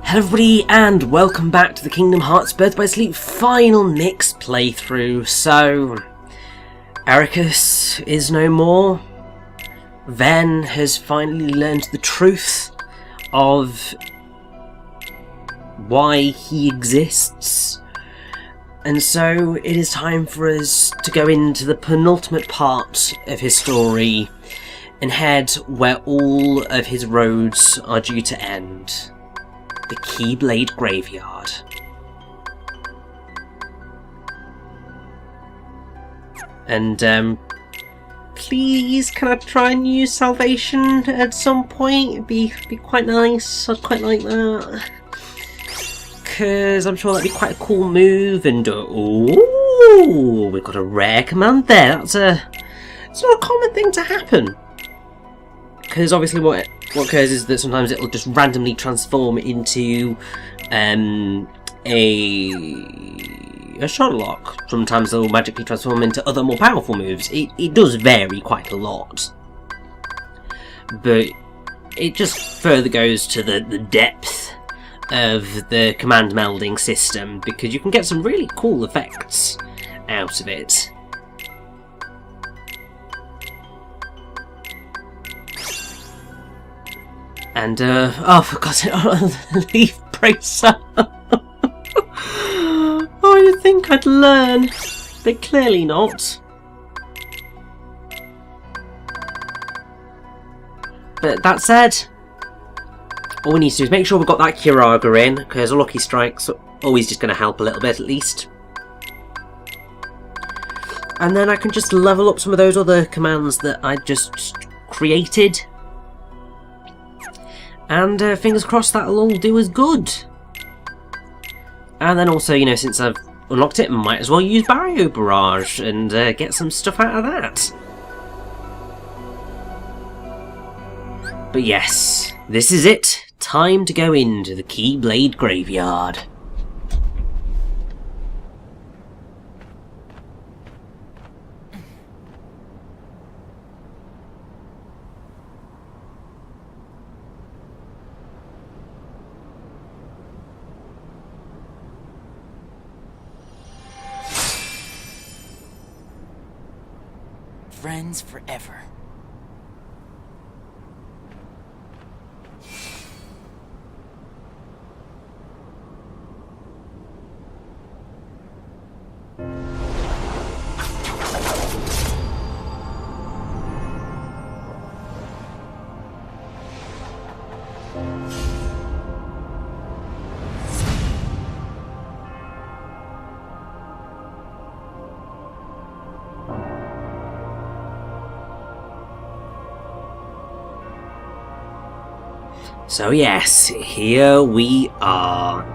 Hello everybody and welcome back to the Kingdom Hearts Birth by Sleep final mix playthrough. So, Ericus is no more. Ven has finally learned the truth of why he exists. And so it is time for us to go into the penultimate part of his story and head where all of his roads are due to end. The Keyblade Graveyard. And, please, can I try and use Salvation at some point? It'd be quite nice. I'd quite like that. Because I'm sure that'd be quite a cool move. And, ooh, we've got a rare command there. It's not a common thing to happen. Because obviously what occurs is that sometimes it'll just randomly transform into a shot lock. Sometimes it'll magically transform into other more powerful moves. It does vary quite a lot. But it just further goes to the depth of the command melding system, because you can get some really cool effects out of it. And, oh, for God's sake, Leaf Bracer. Oh, you'd think I'd learn, but clearly not. But that said, all we need to do is make sure we've got that Kiraga in, because a Lucky Strike's always just going to help a little bit at least. And then I can just level up some of those other commands that I just created. And fingers crossed that'll all do as good. And then also, you know, since I've unlocked it, might as well use Barrio Barrage and get some stuff out of that. But yes, this is it. Time to go into the Keyblade Graveyard. Friends forever. So yes, here we are.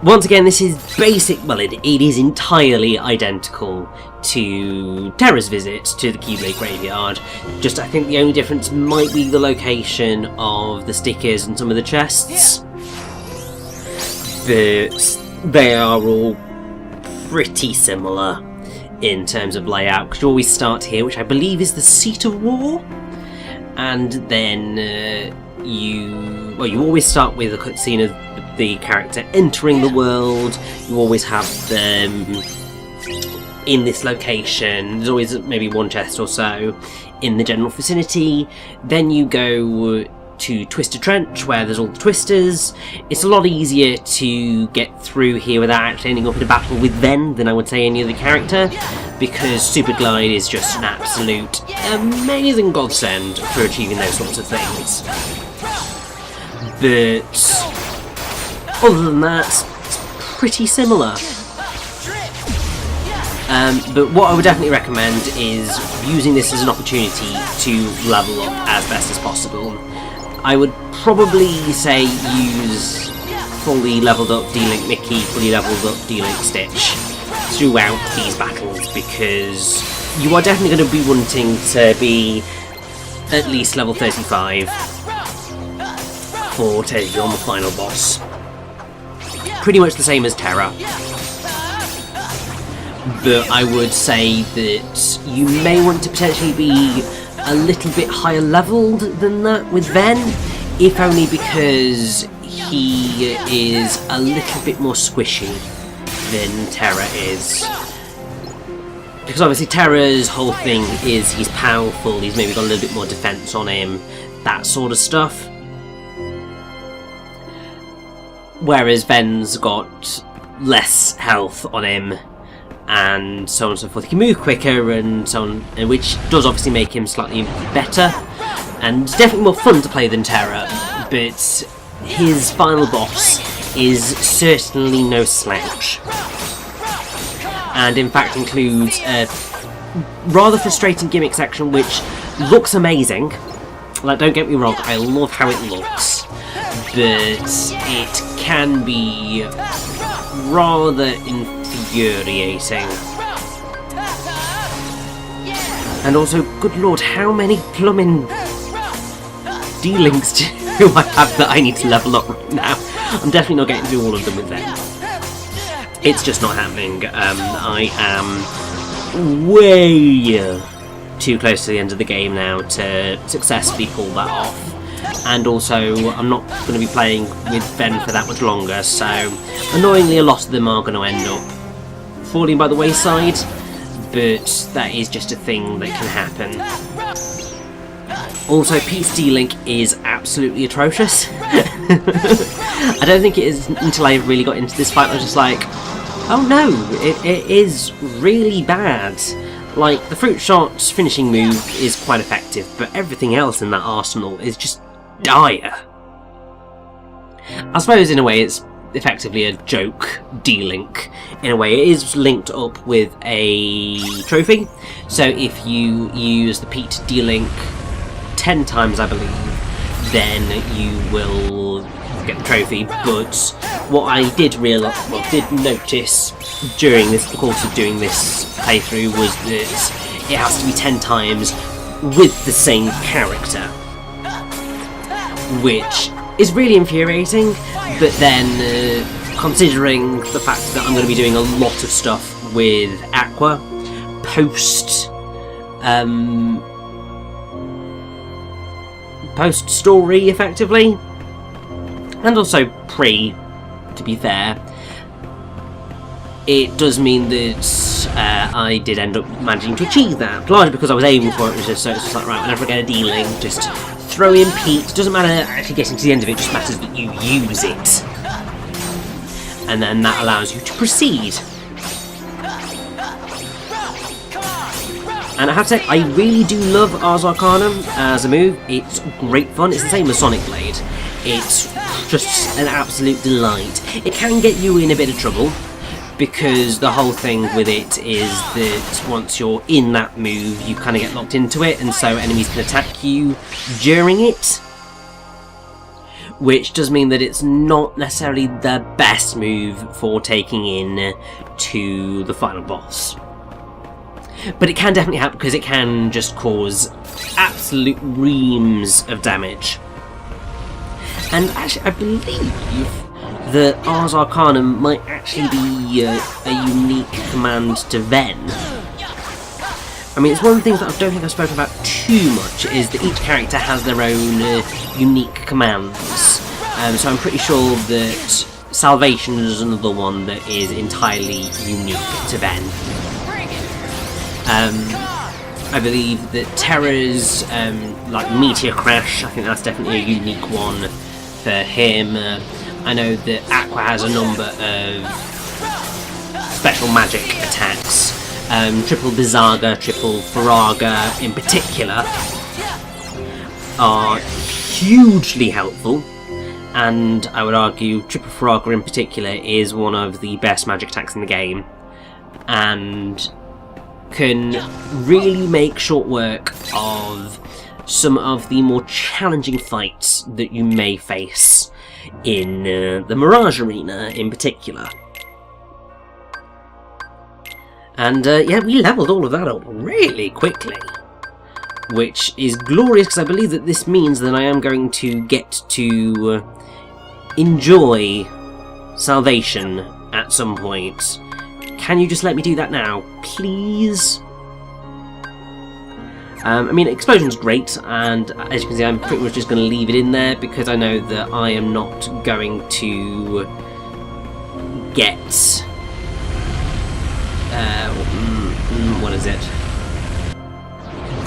Once again, this is basic, well, it is entirely identical to Terra's visit to the Keyblade Graveyard. Just, I think the only difference might be the location of the stickers and some of the chests. But they are all pretty similar in terms of layout, because you always start here, which I believe is the Seat of War. And then you always start with a cutscene of the character entering the world. You always have them in this location. There's always maybe one chest or so in the general vicinity. Then you go to Twister Trench, where there's all the twisters. It's a lot easier to get through here without actually ending up in a battle with Ven than I would say any other character, because Super Glide is just an absolute amazing godsend for achieving those sorts of things. But other than that, it's pretty similar. But what I would definitely recommend is using this as an opportunity to level up as best as possible. I would probably say use fully leveled up D-Link Mickey, fully leveled up D-Link Stitch throughout these battles, because you are definitely going to be wanting to be at least level 35 for taking on the final boss. Pretty much the same as Terra. But I would say that you may want to potentially be a little bit higher leveled than that with Ven, if only because he is a little bit more squishy than Terra is. Because obviously Terra's whole thing is he's powerful, he's maybe got a little bit more defense on him, that sort of stuff. Whereas Ven's got less health on him, and so on and so forth. He can move quicker and so on, which does obviously make him slightly better, and definitely more fun to play than Terra, but his final boss is certainly no slouch. And in fact includes a rather frustrating gimmick section which looks amazing. Like, don't get me wrong, I love how it looks, but it can be rather infuriating. And also, good lord, how many plumbing D-links do I have that I need to level up right now? I'm definitely not getting through all of them with them. It's just not happening. I am way too close to the end of the game now to successfully pull that off. And also, I'm not going to be playing with Ven for that much longer, so annoyingly a lot of them are going to end up falling by the wayside, but that is just a thing that can happen. Also, Pete's D-Link is absolutely atrocious. I don't think it is until I really got into this fight I was just like, oh no, it is really bad. Like, the Fruit Shot's finishing move is quite effective, but everything else in that arsenal is just dire. I suppose in a way it's effectively a joke D-Link. In a way it is linked up with a trophy, so if you use the Pete D-Link 10 times I believe, then you will get the trophy. But what I did notice during the course of doing this playthrough was that it has to be 10 times with the same character, which is really infuriating. But then considering the fact that I'm going to be doing a lot of stuff with Aqua post story effectively, and also pre, to be fair, it does mean that I did end up managing to achieve that, largely because I was aiming for it. It was just, so it's just like, right, whenever I get a D-Link, just throw in Pete. Doesn't matter actually getting to the end of it, just matters that you use it, and then that allows you to proceed. And I have to say, I really do love Ars Arcanum as a move. It's great fun. It's the same as Sonic Blade. It's just an absolute delight. It can get you in a bit of trouble, because the whole thing with it is that once you're in that move, you kind of get locked into it, and so enemies can attack you during it. Which does mean that it's not necessarily the best move for taking in to the final boss. But it can definitely help, because it can just cause absolute reams of damage. And actually, I believe that Ars Arcanum might actually be a unique command to Ven. I mean, it's one of the things that I don't think I've spoken about too much, is that each character has their own unique commands. So I'm pretty sure that Salvation is another one that is entirely unique to Ven. I believe that Terra's, like Meteor Crash, I think that's definitely a unique one for him. I know that Aqua has a number of special magic attacks. Triple Bizaga, Triple Faraga in particular are hugely helpful, and I would argue Triple Faraga in particular is one of the best magic attacks in the game, and can really make short work of some of the more challenging fights that you may face in the Mirage Arena in particular. And yeah, we leveled all of that up really quickly, which is glorious, because I believe that this means that I am going to get to enjoy Salvation at some point. Can you just let me do that now, please? I mean, Explosion's great, and as you can see, I'm pretty much just going to leave it in there because I know that I am not going to get... what is it?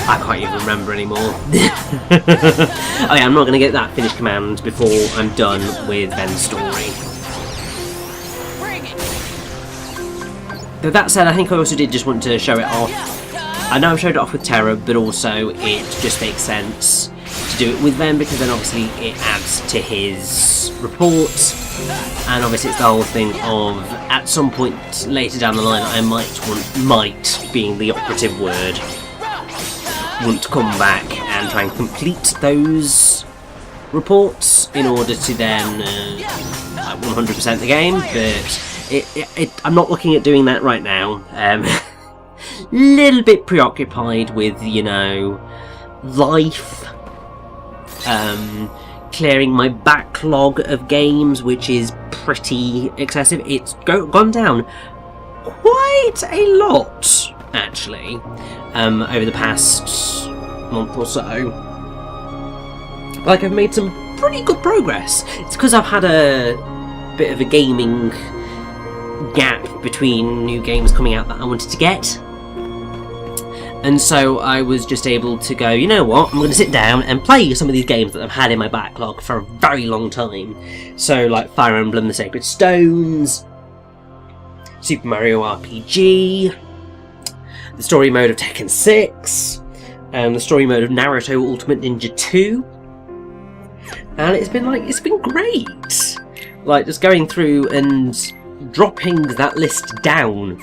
I can't even remember anymore. Oh yeah, I'm not going to get that finished command before I'm done with Ben's story. Though that said, I think I also did just want to show it off. I know I've showed it off with Terra, but also it just makes sense to do it with them because then obviously it adds to his report, and obviously it's the whole thing of at some point later down the line I might being the operative word, want to come back and try and complete those reports in order to then 100% the game, but I'm not looking at doing that right now. Little bit preoccupied with, you know, life, clearing my backlog of games, which is pretty excessive. It's gone down quite a lot, actually, over the past month or so. Like, I've made some pretty good progress. It's because I've had a bit of a gaming gap between new games coming out that I wanted to get. And so I was just able to go, you know what, I'm going to sit down and play some of these games that I've had in my backlog for a very long time. So, like Fire Emblem The Sacred Stones, Super Mario RPG, the story mode of Tekken 6, the story mode of Naruto Ultimate Ninja 2. And it's been great. Like, just going through and dropping that list down.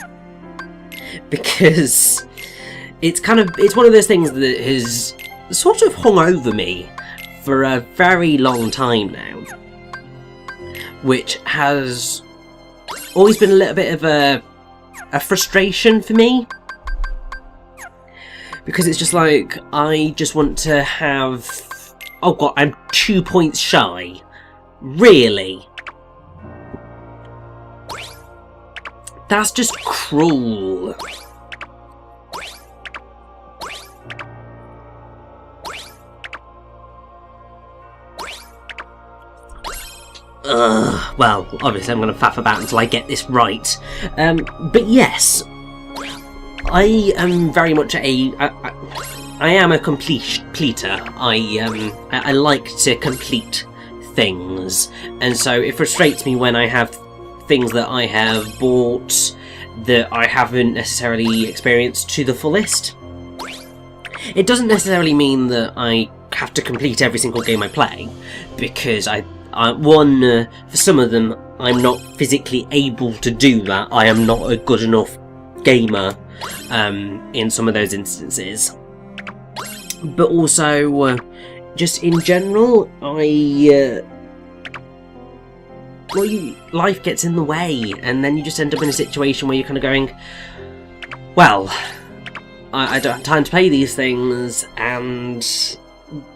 Because it's one of those things that has sort of hung over me for a very long time now, which has always been a little bit of a frustration for me, because it's just like, I just want to have, oh god, I'm 2 points shy, really? That's just cruel. Well, obviously I'm going to faff about until I get this right. But yes, I am very much I am a completer. I like to complete things, and so it frustrates me when I have things that I have bought that I haven't necessarily experienced to the fullest. It doesn't necessarily mean that I have to complete every single game I play, because for some of them, I'm not physically able to do that. I am not a good enough gamer in some of those instances. But also, just in general, life gets in the way, and then you just end up in a situation where you're kind of going, well, I don't have time to play these things, and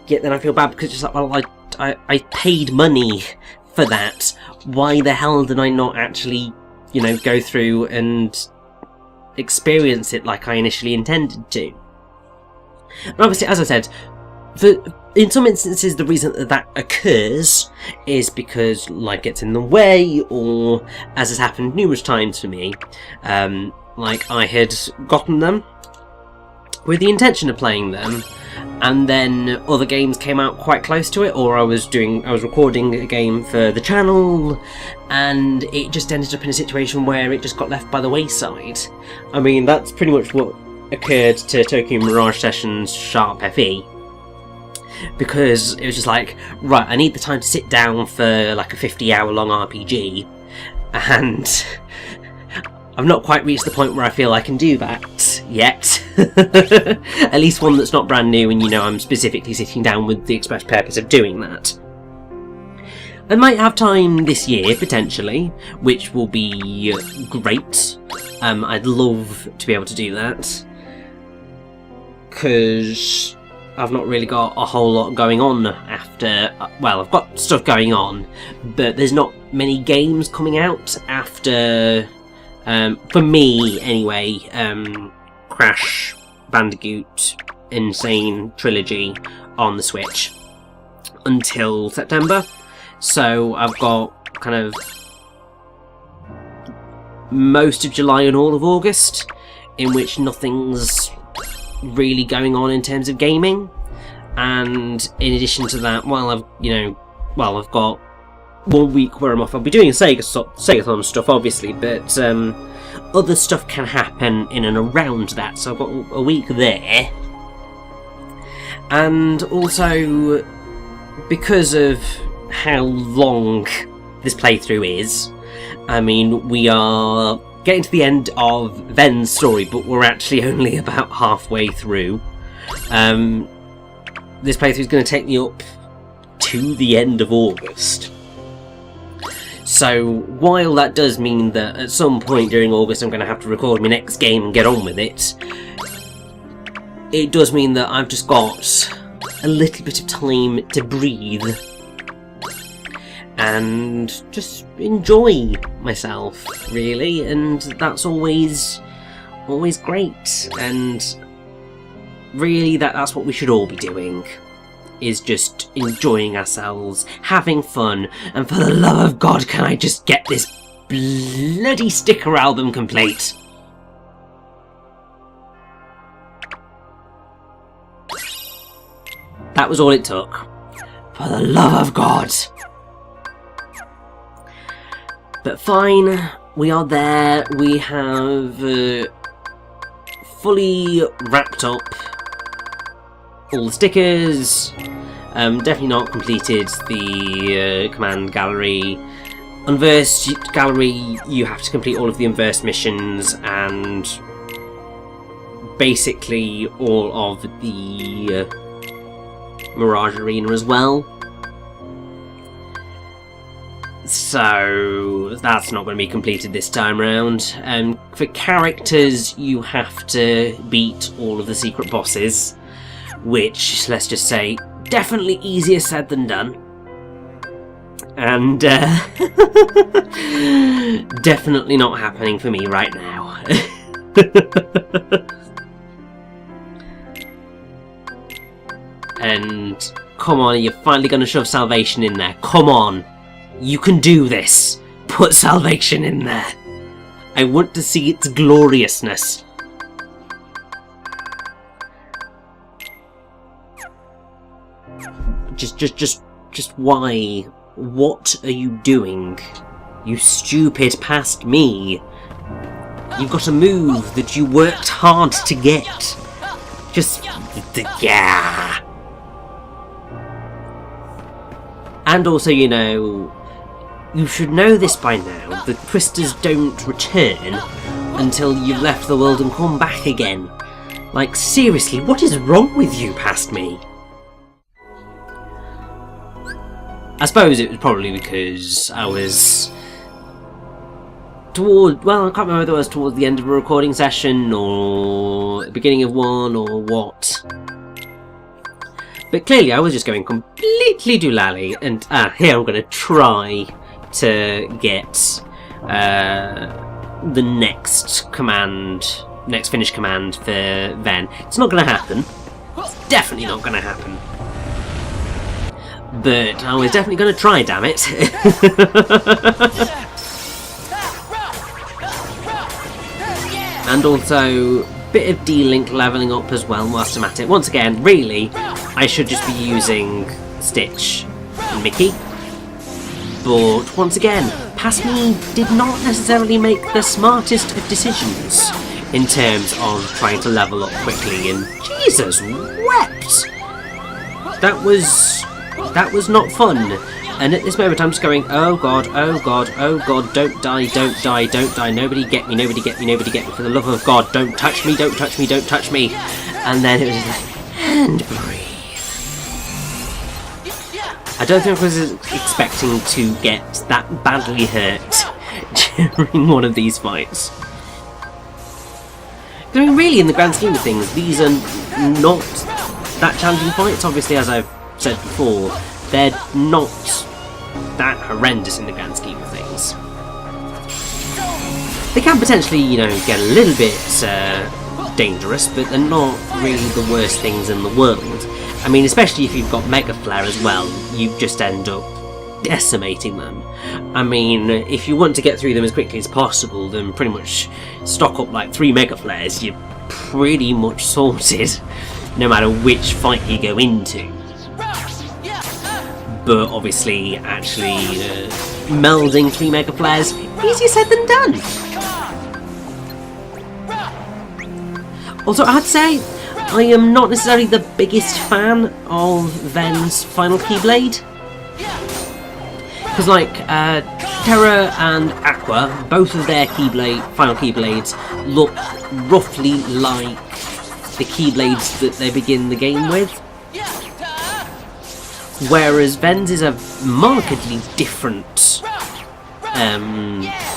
yet then I feel bad because it's just like, well, I paid money for that. Why the hell did I not actually, you know, go through and experience it like I initially intended to? And obviously, as I said, in some instances the reason that occurs is because life gets in the way, or, as has happened numerous times for me, like I had gotten them with the intention of playing them, and then other games came out quite close to it, or I was recording a game for the channel, and it just ended up in a situation where it just got left by the wayside. I mean, that's pretty much what occurred to Tokyo Mirage Sessions Sharp FE, because it was just like, right, I need the time to sit down for like a 50-hour long RPG, and I've not quite reached the point where I feel I can do that yet. At least one that's not brand new, and you know I'm specifically sitting down with the express purpose of doing that. I might have time this year, potentially, which will be great. I'd love to be able to do that, because I've not really got a whole lot going on after... Well, I've got stuff going on, but there's not many games coming out after... for me, anyway, Crash Bandicoot Insane trilogy on the Switch until September. So I've got kind of most of July and all of August in which nothing's really going on in terms of gaming. And in addition to that, while I've got 1 week where I'm off, I'll be doing Segathon stuff obviously, but other stuff can happen in and around that, so I've got a week there. And also, because of how long this playthrough is, I mean, we are getting to the end of Ven's story, but we're actually only about halfway through. This playthrough is going to take me up to the end of August. So, while that does mean that at some point during August I'm going to have to record my next game and get on with it, it does mean that I've just got a little bit of time to breathe and just enjoy myself, really, and that's always great, and really that's what we should all be doing, is just enjoying ourselves, having fun, and for the love of God, can I just get this bloody sticker album complete? That was all it took. For the love of God. But fine, we are there. We have fully wrapped up all the stickers. Definitely not completed the command gallery. Unversed gallery, you have to complete all of the unversed missions and basically all of the Mirage Arena as well. So that's not going to be completed this time around. For characters, you have to beat all of the secret bosses, which, let's just say, definitely easier said than done. And definitely not happening for me right now. And come on, you're finally going to shove Salvation in there. Come on. You can do this. Put Salvation in there. I want to see its gloriousness. Just why? What are you doing? You stupid past me. You've got a move that you worked hard to get. Just... yeah. And also, you know, you should know this by now, the Twisters don't return until you've left the world and come back again. Like, seriously, what is wrong with you, past me? I suppose it was probably because I was well, I can't remember whether it was towards the end of a recording session or the beginning of one or what. But clearly I was just going completely doolally, and here I'm going to try to get the next finished command for Ven. It's not going to happen. It's definitely not going to happen. But I was definitely going to try, damn it. And also, bit of D-Link levelling up as well whilst I'm at it. Once again, really, I should just be using Stitch and Mickey. But once again, past me did not necessarily make the smartest of decisions in terms of trying to level up quickly, and Jesus wept! That was not fun. And at this moment I'm just going, oh god, oh god, oh god, don't die, don't die, don't die, nobody get me, nobody get me, nobody get me, for the love of God, don't touch me, don't touch me, don't touch me. And then it was like, and breathe. I don't think I was expecting to get that badly hurt during one of these fights. I mean, really, in the grand scheme of things, these are not that challenging fights. Obviously, as I've said before, they're not that horrendous in the grand scheme of things. They can potentially, you know, get a little bit dangerous, but they're not really the worst things in the world. I mean, especially if you've got Mega Flare as well, you just end up decimating them. I mean, if you want to get through them as quickly as possible, then pretty much stock up like 3 Mega Flares, you're pretty much sorted, no matter which fight you go into. But obviously, actually melding 3 Mega Flares, easier said than done. Also, I'd say I am not necessarily the biggest fan of Ven's final Keyblade. Because, like, Terra and Aqua, both of their final Keyblades look roughly like the Keyblades that they begin the game with. Whereas Ven's is a markedly different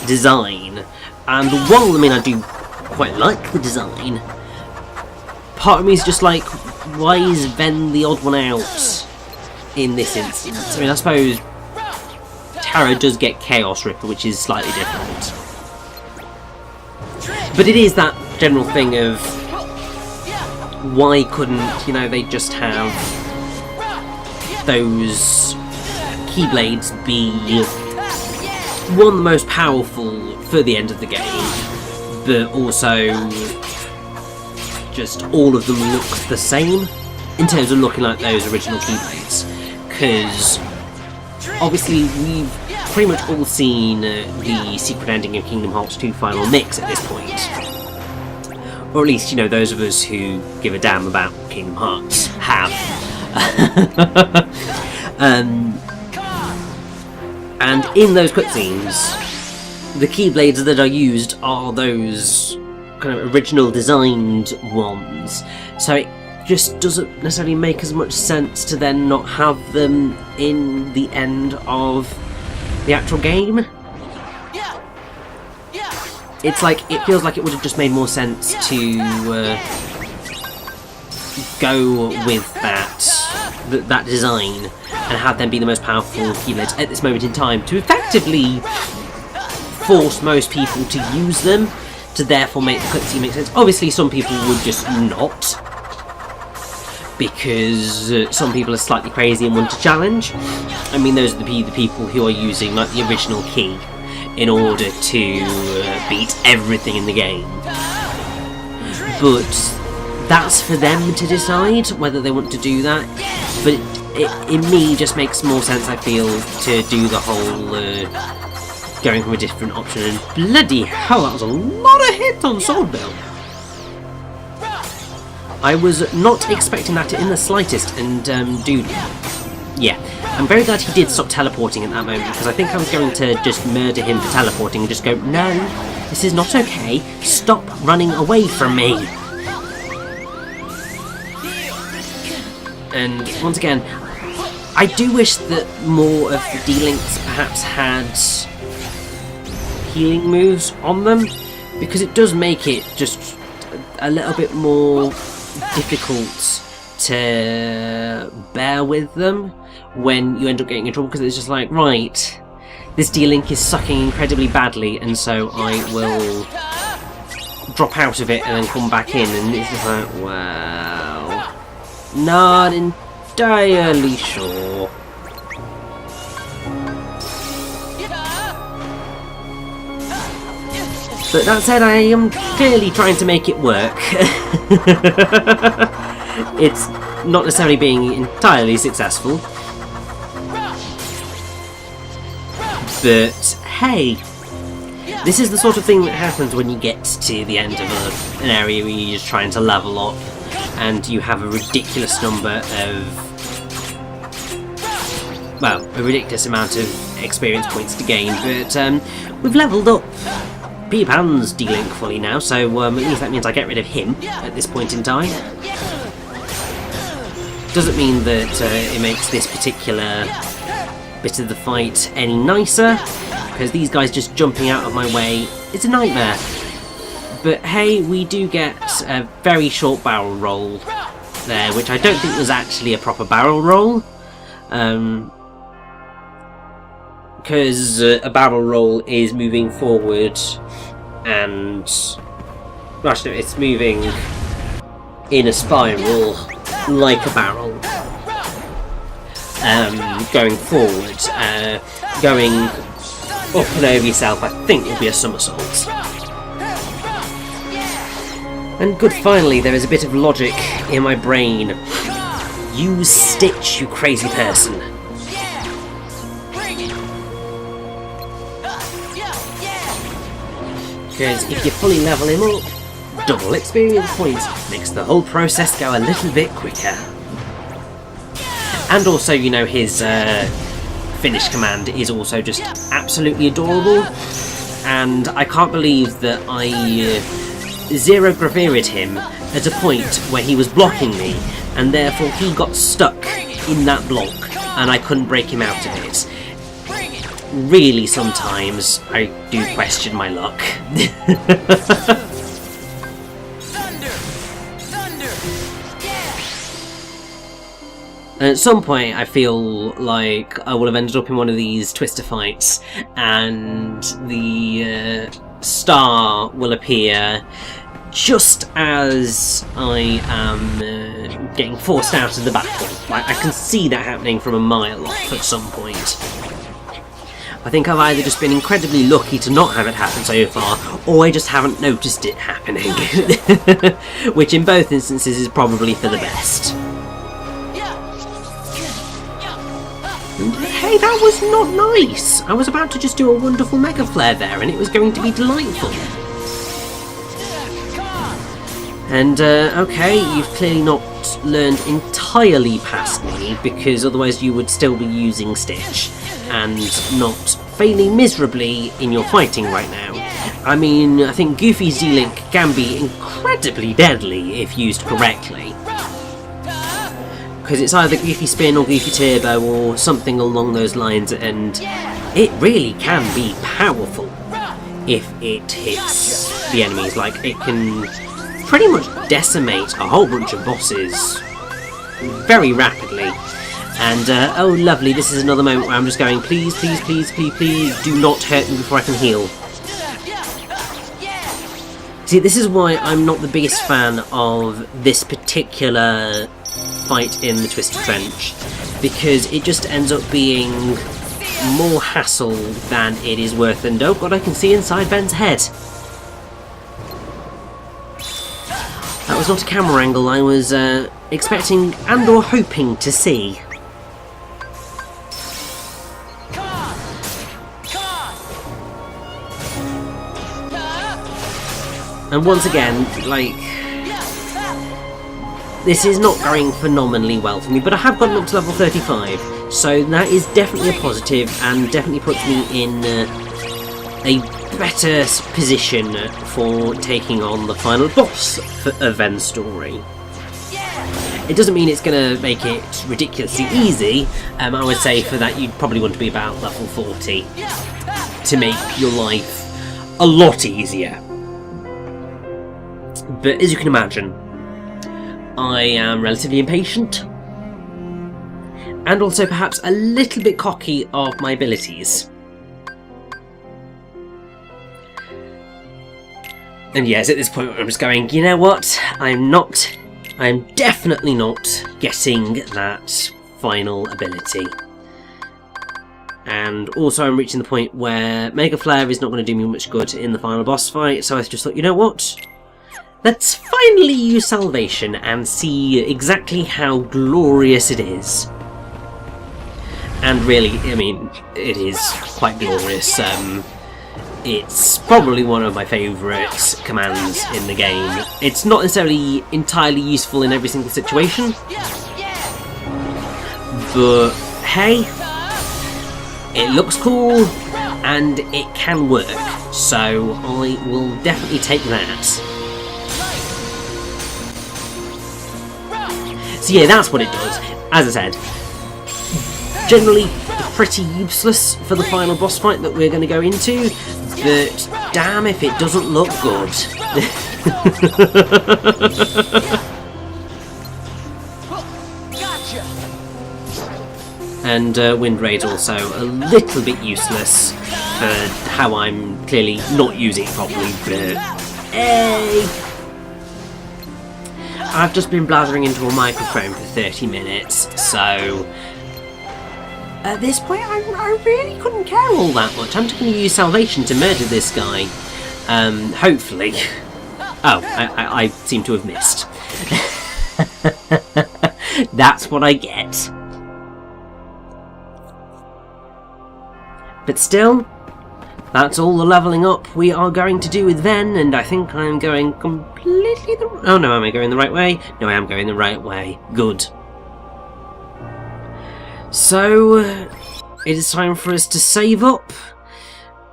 design. And while, I mean, I do quite like the design, part of me is just like, why is Ven the odd one out in this instance? I mean, I suppose Terra does get Chaos Ripper, which is slightly different. But it is that general thing of, why couldn't, you know, they just have those Keyblades be, one, the most powerful for the end of the game, but also just all of them look the same in terms of looking like those original Keyblades. Because obviously we've pretty much all seen the secret ending of Kingdom Hearts 2 Final Mix at this point. Or at least, you know, those of us who give a damn about Kingdom Hearts have. And in those cutscenes, the Keyblades that are used are those kind of original designed ones. So it just doesn't necessarily make as much sense to then not have them in the end of the actual game. It's like, it feels like it would have just made more sense to go with that design and have them be the most powerful Keyblades at this moment in time, to effectively force most people to use them, to therefore make the cutscene make sense. Obviously some people would just not, because some people are slightly crazy and want to challenge. I mean, those are the people who are using like the original key in order to beat everything in the game. But that's for them to decide whether they want to do that. But it in me just makes more sense, I feel, to do the whole going from a different option. And bloody hell, that was a lot of hits on Swordbill. I was not expecting that in the slightest, and dude, yeah, I'm very glad he did stop teleporting at that moment, because I think I was going to just murder him for teleporting and just go, no, this is not okay, stop running away from me. And once again, I do wish that more of the D-Links perhaps had healing moves on them, because it does make it just a little bit more difficult to bear with them when you end up getting in trouble, because it's just like, right, this D-Link is sucking incredibly badly, and so I will drop out of it and then come back in, and it's just like, well, not entirely sure. But that said, I am clearly trying to make it work. It's not necessarily being entirely successful. But hey, this is the sort of thing that happens when you get to the end of an area where you're just trying to level up and you have a ridiculous number of, well, a ridiculous amount of experience points to gain. But we've leveled up P-Pan's D-Link fully now, so at least that means I get rid of him at this point in time. Doesn't mean that it makes this particular bit of the fight any nicer, because these guys just jumping out of my way, it's a nightmare. But hey, we do get a very short barrel roll there, which I don't think was actually a proper barrel roll. Because a barrel roll is moving forward and, gosh no, it's moving in a spiral like a barrel. Going forward, going up and over yourself, I think will be a somersault. And good, finally, there is a bit of logic in my brain. Use Stitch, you crazy person. Because if you fully level him up, double experience points, makes the whole process go a little bit quicker. And also, you know, his finish command is also just absolutely adorable. And I can't believe that I zero gravered him at a point where he was blocking me, and therefore he got stuck in that block and I couldn't break him out of it. Really, sometimes I do question my luck. And at some point I feel like I will have ended up in one of these twister fights and the star will appear just as I am getting forced out of the battle. Like, I can see that happening from a mile off at some point. I think I've either just been incredibly lucky to not have it happen so far, or I just haven't noticed it happening. Which in both instances is probably for the best. And hey, that was not nice! I was about to just do a wonderful Mega Flare there, and it was going to be delightful. And, okay, you've clearly not learned entirely past me, because otherwise you would still be using Stitch, and not failing miserably in your fighting right now. I mean, I think Goofy's D-Link can be incredibly deadly if used correctly. Because it's either Goofy Spin or Goofy Turbo or something along those lines, and it really can be powerful if it hits the enemies. Like, it can pretty much decimate a whole bunch of bosses very rapidly. And, oh lovely, this is another moment where I'm just going, please, please, please, please, please, do not hurt me before I can heal. See, this is why I'm not the biggest fan of this particular fight in the Twisted Trench, because it just ends up being more hassle than it is worth. And oh god, I can see inside Ben's head. That was not a camera angle I was expecting and or hoping to see. And once again, like, this is not going phenomenally well for me, but I have gotten up to level 35, so that is definitely a positive and definitely puts me in a better position for taking on the final boss of Ven's story. It doesn't mean it's going to make it ridiculously easy. I would say for that you'd probably want to be about level 40 to make your life a lot easier. But as you can imagine, I am relatively impatient, and also perhaps a little bit cocky of my abilities. And yes, at this point I'm just going, you know what, I'm definitely not getting that final ability. And also I'm reaching the point where Mega Flare is not going to do me much good in the final boss fight, so I just thought, you know what? Let's finally use Salvation and see exactly how glorious it is. And really, I mean, it is quite glorious. It's probably one of my favourite commands in the game. It's not necessarily entirely useful in every single situation, but hey, it looks cool and it can work, so I will definitely take that. So yeah, that's what it does. As I said, generally pretty useless for the final boss fight that we're going to go into, but damn if it doesn't look good. And Wind Raid's also a little bit useless for how I'm clearly not using it properly, but hey, I've just been blathering into a microphone for 30 minutes, so at this point I really couldn't care all that much. I'm just going to use salvation to murder this guy. Hopefully. Oh, I seem to have missed. That's what I get. But still, that's all the levelling up we are going to do with Ven, and I think I'm going completely the... Oh no, am I going the right way? No, I am going the right way. Good. So, it is time for us to save up.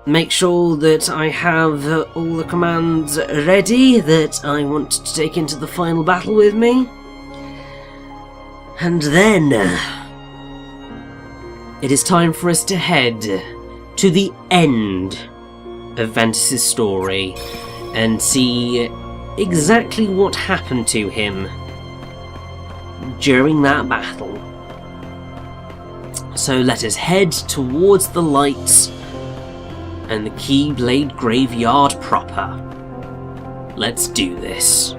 Make sure that I have all the commands ready that I want to take into the final battle with me. And then... it is time for us to head to the end of Ventus's story and see exactly what happened to him during that battle. So let us head towards the lights and the Keyblade Graveyard proper. Let's do this.